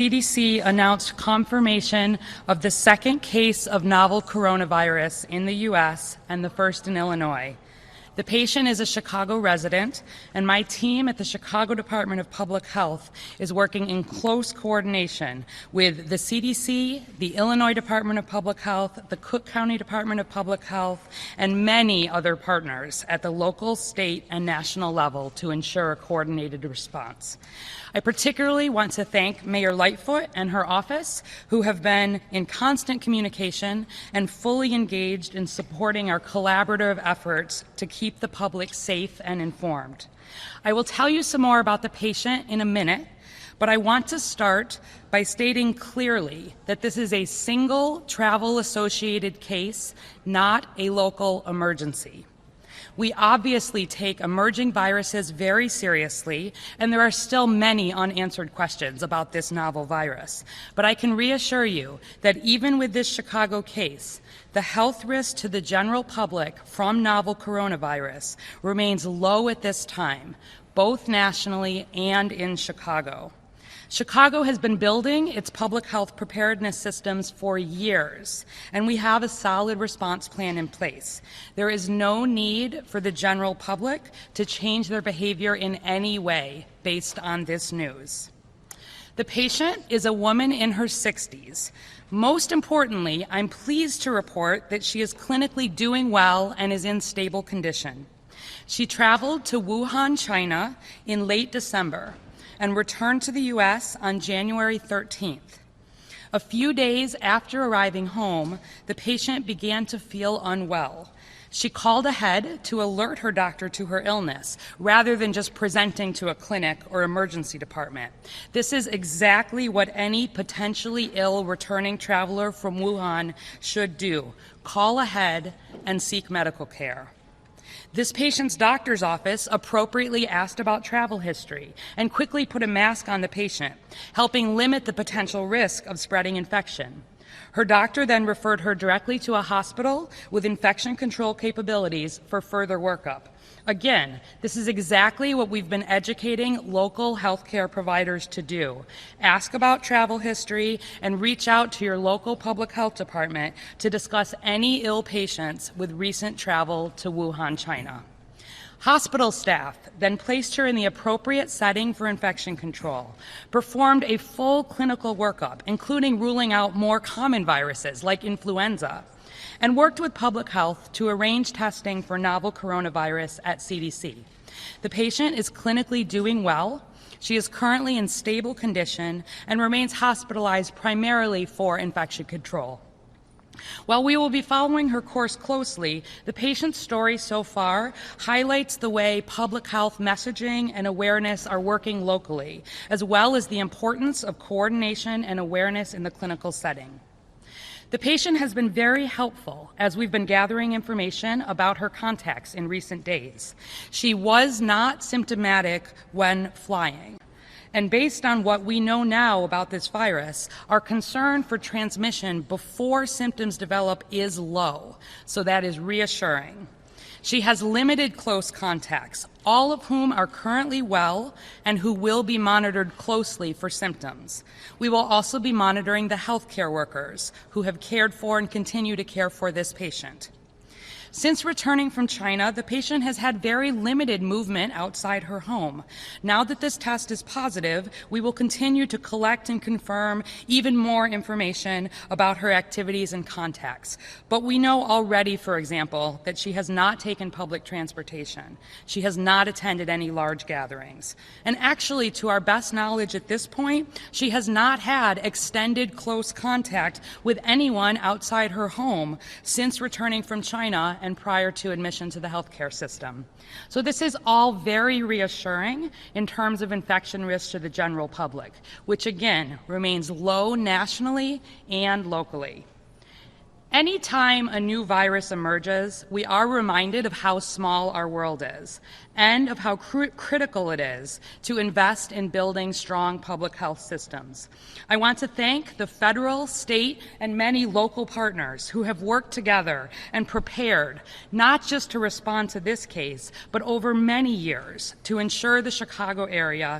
CDC announced confirmation of the second case of novel coronavirus in the U.S. and the first in Illinois. The patient is a Chicago resident, and my team at the Chicago Department of Public Health is working in close coordination with the CDC, the Illinois Department of Public Health, the Cook County Department of Public Health, and many other partners at the local, state, and national level to ensure a coordinated response. I particularly want to thank Mayor Lightfoot and her office, who have been in constant communication and fully engaged in supporting our collaborative efforts to keep the public safe and informed. I will tell you some more about the patient in a minute, but I want to start by stating clearly that this is a single travel-associated case, not a local emergency. We obviously take emerging viruses very seriously, and there are still many unanswered questions about this novel virus. But I can reassure you that even with this Chicago case, the health risk to the general public from novel coronavirus remains low at this time, both nationally and in Chicago. Chicago has been building its public health preparedness systems for years, and we have a solid response plan in place. There is no need for the general public to change their behavior in any way based on this news. The patient is a woman in her 60s. Most importantly, I'm pleased to report that she is clinically doing well and is in stable condition. She traveled to Wuhan, China in late December and returned to the U.S. on January 13th. A few days after arriving home, the patient began to feel unwell. She called ahead to alert her doctor to her illness, rather than just presenting to a clinic or emergency department. This is exactly what any potentially ill returning traveler from Wuhan should do: call ahead and seek medical care. This patient's doctor's office appropriately asked about travel history and quickly put a mask on the patient, helping limit the potential risk of spreading infection. Her doctor then referred her directly to a hospital with infection control capabilities for further workup. Again, this is exactly what we've been educating local healthcare providers to do. Ask about travel history and reach out to your local public health department to discuss any ill patients with recent travel to Wuhan, China. Hospital staff then placed her in the appropriate setting for infection control, performed a full clinical workup, including ruling out more common viruses like influenza, and worked with public health to arrange testing for novel coronavirus at CDC. The patient is clinically doing well. She is currently in stable condition and remains hospitalized primarily for infection control. While we will be following her course closely, the patient's story so far highlights the way public health messaging and awareness are working locally, as well as the importance of coordination and awareness in the clinical setting. The patient has been very helpful as we've been gathering information about her contacts in recent days. She was not symptomatic when flying. And based on what we know now about this virus, our concern for transmission before symptoms develop is low, so that is reassuring. She has limited close contacts, all of whom are currently well and who will be monitored closely for symptoms. We will also be monitoring the healthcare workers who have cared for and continue to care for this patient. Since returning from China, the patient has had very limited movement outside her home. Now that this test is positive, we will continue to collect and confirm even more information about her activities and contacts. But we know already, for example, that she has not taken public transportation. She has not attended any large gatherings. And actually, to our best knowledge at this point, she has not had extended close contact with anyone outside her home since returning from China and prior to admission to the healthcare system. So this is all very reassuring in terms of infection risk to the general public, which again remains low nationally and locally. Anytime a new virus emerges, we are reminded of how small our world is and of how critical it is to invest in building strong public health systems. I want to thank the federal, state, and many local partners who have worked together and prepared, not just to respond to this case, but over many years to ensure the Chicago area